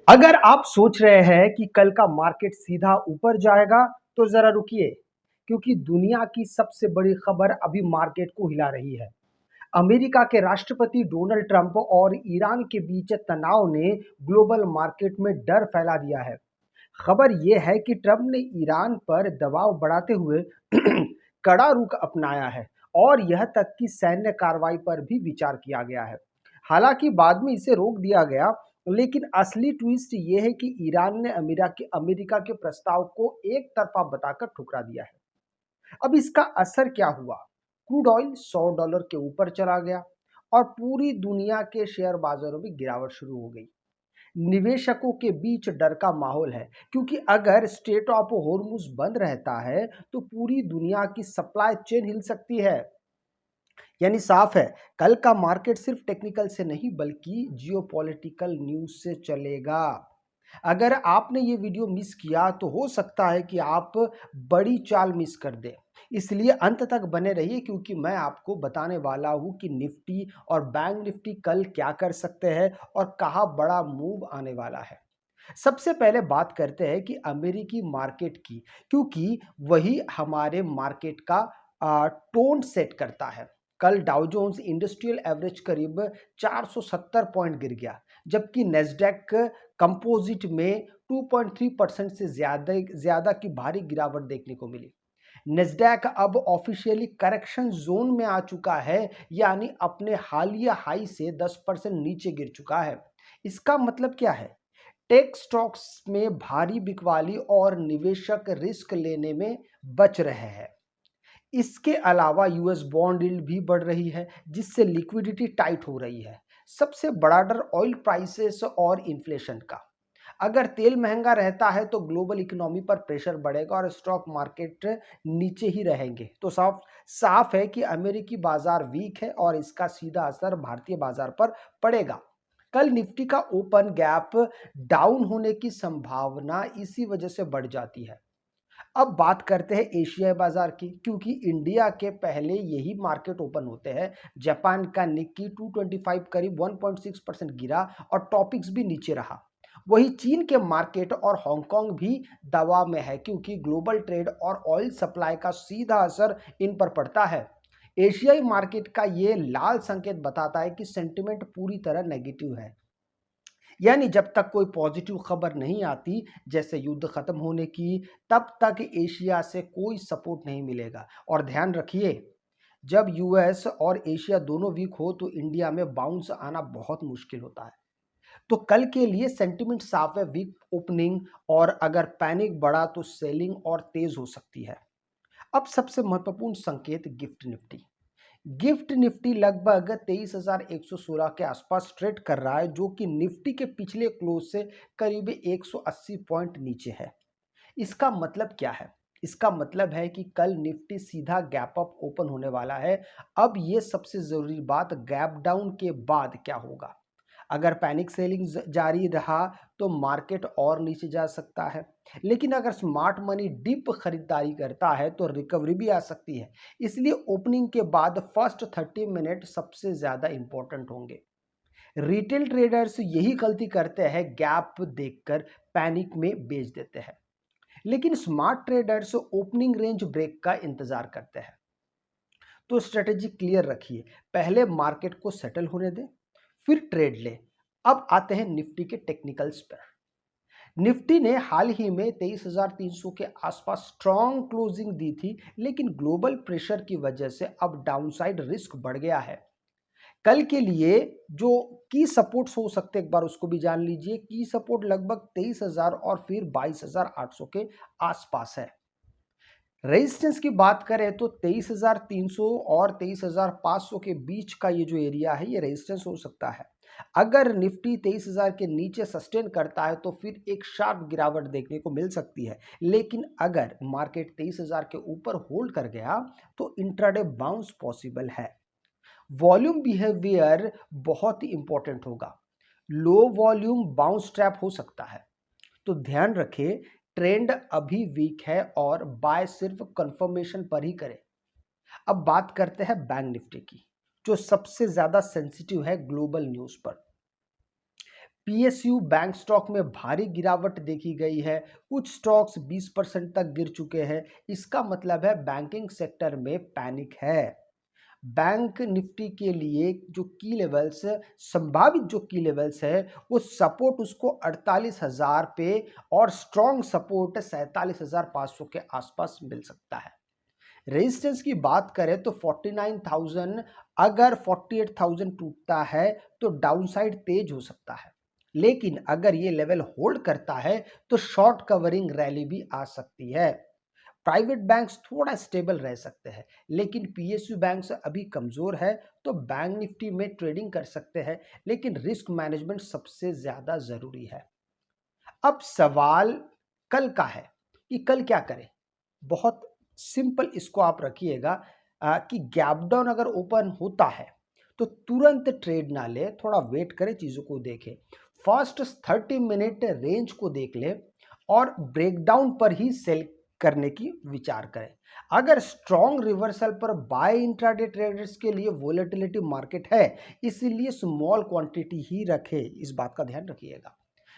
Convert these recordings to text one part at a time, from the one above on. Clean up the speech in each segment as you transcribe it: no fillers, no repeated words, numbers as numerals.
अगर आप सोच रहे हैं कि कल का मार्केट सीधा ऊपर जाएगा, तो जरा रुकिए, क्योंकि दुनिया की सबसे बड़ी खबर अभी मार्केट को हिला रही है। अमेरिका के राष्ट्रपति डोनाल्ड ट्रंप और ईरान के बीच तनाव ने ग्लोबल मार्केट में डर फैला दिया है। खबर यह है कि ट्रंप ने ईरान पर दबाव बढ़ाते हुए कड़ा रुख अपनाया है और यह तक कि सैन्य कार्रवाई पर भी विचार किया गया है। हालांकि बाद में इसे रोक दिया गया, लेकिन असली ट्विस्ट ये है कि ईरान ने अमेरिका के प्रस्ताव को एक तरफा बताकर ठुकरा दिया है। अब इसका असर क्या हुआ? क्रूड ऑयल $100 के ऊपर चला गया और पूरी दुनिया के शेयर बाजारों में गिरावट शुरू हो गई। निवेशकों के बीच डर का माहौल है, क्योंकि अगर स्ट्रेट ऑफ हॉर्मुज बंद रहता है तो पूरी दुनिया की सप्लाई चेन हिल सकती है। यानी साफ है, कल का मार्केट सिर्फ टेक्निकल से नहीं बल्कि जियोपॉलिटिकल न्यूज से चलेगा। अगर आपने ये वीडियो मिस किया तो हो सकता है कि आप बड़ी चाल मिस कर दें। इसलिए अंत तक बने रहिए, क्योंकि मैं आपको बताने वाला हूं कि निफ्टी और बैंक निफ्टी कल क्या कर सकते हैं और कहां बड़ा मूव आने वाला है। सबसे पहले बात करते हैं कि अमेरिकी मार्केट की, क्योंकि वही हमारे मार्केट का टोन सेट करता है। कल डाउ जोन्स इंडस्ट्रियल एवरेज करीब 470 पॉइंट गिर गया, जबकि नेस्डैक कंपोजिट में 2.3% से ज्यादा की भारी गिरावट देखने को मिली। नेस्डैक अब ऑफिशियली करेक्शन जोन में आ चुका है, यानी अपने हालिया हाई से 10% नीचे गिर चुका है। इसका मतलब क्या है? टेक स्टॉक्स में भारी बिकवाली और निवेशक रिस्क लेने में बच रहे हैं। इसके अलावा यूएस बॉन्ड यील्ड भी बढ़ रही है, जिससे लिक्विडिटी टाइट हो रही है। सबसे बड़ा डर ऑयल प्राइसेस और इन्फ्लेशन का। अगर तेल महंगा रहता है तो ग्लोबल इकोनॉमी पर प्रेशर बढ़ेगा और स्टॉक मार्केट नीचे ही रहेंगे। तो साफ साफ है कि अमेरिकी बाजार वीक है और इसका सीधा असर भारतीय बाजार पर पड़ेगा। कल निफ्टी का ओपन गैप डाउन होने की संभावना इसी वजह से बढ़ जाती है। अब बात करते हैं एशियाई बाजार की, क्योंकि इंडिया के पहले यही मार्केट ओपन होते हैं। जापान का निक्की 225 करीब 1.6% गिरा और टॉपिक्स भी नीचे रहा। वही चीन के मार्केट और हांगकांग भी दबाव में है, क्योंकि ग्लोबल ट्रेड और ऑयल सप्लाई का सीधा असर इन पर पड़ता है। एशियाई मार्केट का ये लाल संकेत बताता है कि सेंटिमेंट पूरी तरह नेगेटिव है। यानी जब तक कोई पॉजिटिव खबर नहीं आती, जैसे युद्ध खत्म होने की, तब तक एशिया से कोई सपोर्ट नहीं मिलेगा। और ध्यान रखिए, जब यूएस और एशिया दोनों वीक हो तो इंडिया में बाउंस आना बहुत मुश्किल होता है। तो कल के लिए सेंटिमेंट साफ है, वीक ओपनिंग, और अगर पैनिक बढ़ा तो सेलिंग और तेज हो सकती है। अब सबसे महत्वपूर्ण संकेत गिफ्ट निफ्टी। गिफ्ट निफ्टी लगभग 23,116 के आसपास ट्रेड कर रहा है, जो कि निफ्टी के पिछले क्लोज से करीब 180 पॉइंट नीचे है। इसका मतलब क्या है? इसका मतलब है कि कल निफ्टी सीधा गैप अप ओपन होने वाला है। अब ये सबसे जरूरी बात, गैप डाउन के बाद क्या होगा? अगर पैनिक सेलिंग जारी रहा तो मार्केट और नीचे जा सकता है, लेकिन अगर स्मार्ट मनी डीप खरीदारी करता है तो रिकवरी भी आ सकती है। इसलिए ओपनिंग के बाद फर्स्ट 30 मिनट सबसे ज्यादा इंपॉर्टेंट होंगे। रिटेल ट्रेडर्स यही गलती करते हैं, गैप देखकर पैनिक में बेच देते हैं। लेकिन smart traders opening range break का इंतजार करते हैं। तो स्ट्रेटेजी क्लियर रखिए, पहले मार्केट को सेटल होने दें, फिर ट्रेड ले। अब आते हैं निफ्टी के टेक्निकल्स पर। निफ्टी ने हाल ही में 23,300 के आसपास स्ट्रॉन्ग क्लोजिंग दी थी, लेकिन ग्लोबल प्रेशर की वजह से अब डाउनसाइड रिस्क बढ़ गया है। कल के लिए जो की सपोर्ट्स हो सकते हैं, एक बार उसको भी जान लीजिए। की सपोर्ट लगभग 23,000 और फिर 22,800 के आसपास है। रेजिस्टेंस की बात करें तो 23,300 और 23,500 के बीच का ये जो एरिया है, ये रेजिस्टेंस हो सकता है। अगर निफ्टी 23,000 के नीचे सस्टेन करता है तो फिर एक शार्प गिरावट देखने को मिल सकती है। लेकिन अगर मार्केट 23,000 के ऊपर होल्ड कर गया तो इंट्राडे बाउंस पॉसिबल है। वॉल्यूम बिहेवियर बहुत ही इंपॉर्टेंट होगा। लो वॉल्यूम बाउंस ट्रैप हो सकता है। तो ध्यान रखें, ट्रेंड अभी वीक है और बाय सिर्फ कंफर्मेशन पर ही करें। अब बात करते हैं बैंक निफ्टी की, जो सबसे ज्यादा सेंसिटिव है ग्लोबल न्यूज पर। पीएसयू बैंक स्टॉक में भारी गिरावट देखी गई है। कुछ स्टॉक्स 20% तक गिर चुके हैं। इसका मतलब है बैंकिंग सेक्टर में पैनिक है। बैंक निफ्टी के लिए जो की लेवल्स, संभावित जो की लेवल्स है, वो सपोर्ट उसको 48,000 पे और स्ट्रॉन्ग सपोर्ट 47,500 के आसपास मिल सकता है। रेजिस्टेंस की बात करें तो 49,000, अगर 48,000 टूटता है तो डाउनसाइड तेज हो सकता है, लेकिन अगर ये लेवल होल्ड करता है तो शॉर्ट कवरिंग रैली भी आ सकती है। प्राइवेट बैंक्स थोड़ा स्टेबल रह सकते हैं, लेकिन पीएसयू बैंक्स अभी कमजोर है, तो बैंक निफ्टी में ट्रेडिंग कर सकते हैं, लेकिन रिस्क मैनेजमेंट सबसे ज्यादा जरूरी है। अब सवाल कल का है कि कल क्या करें। बहुत सिंपल इसको आप रखिएगा कि गैप डाउन अगर ओपन होता है तो तुरंत ट्रेड ना ले, थोड़ा वेट करें, चीज़ों को देखें। फर्स्ट 30 मिनट रेंज को देख ले और ब्रेकडाउन पर ही सेल करने की विचार करें। अगर स्ट्रॉन्ग रिवर्सल पर बाय इंट्राडे ट्रेडर्स के लिए वोलेटिलिटी मार्केट है, इसीलिए स्मॉल क्वांटिटी ही रखें, इस बात का ध्यान रखिएगा।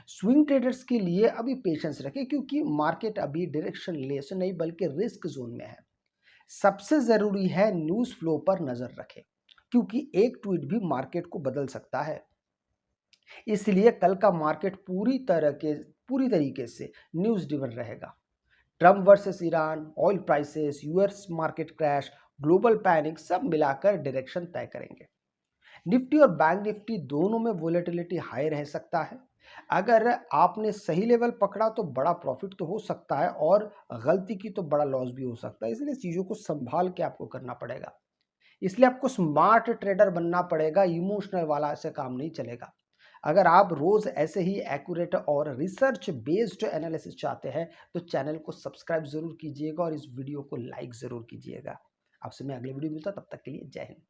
स्विंग ट्रेडर्स के लिए अभी पेशेंस रखें, क्योंकि मार्केट अभी डायरेक्शन लेस नहीं बल्कि रिस्क जोन में है। सबसे जरूरी है न्यूज फ्लो पर नजर रखें, क्योंकि एक ट्वीट भी मार्केट को बदल सकता है। इसलिए कल का मार्केट पूरी तरीके से न्यूज ड्रिवन रहेगा। Trump versus Iran, oil prices, US market crash, global panic सब मिलाकर डायरेक्शन तय करेंगे। निफ्टी और बैंक निफ्टी दोनों में वोलेटिलिटी हाई रह सकता है। अगर आपने सही लेवल पकड़ा तो बड़ा प्रॉफिट तो हो सकता है, और गलती की तो बड़ा लॉस भी हो सकता है। इसलिए चीज़ों को संभाल के आपको करना पड़ेगा। इसलिए आपको स्मार्ट ट्रेडर बनना पड़ेगा, इमोशनल वाला ऐसे काम नहीं चलेगा। अगर आप रोज ऐसे ही एक्यूरेट और रिसर्च बेस्ड एनालिसिस चाहते हैं तो चैनल को सब्सक्राइब जरूर कीजिएगा और इस वीडियो को लाइक जरूर कीजिएगा। आपसे मैं अगले वीडियो मिलता, तब तक के लिए जय हिंद।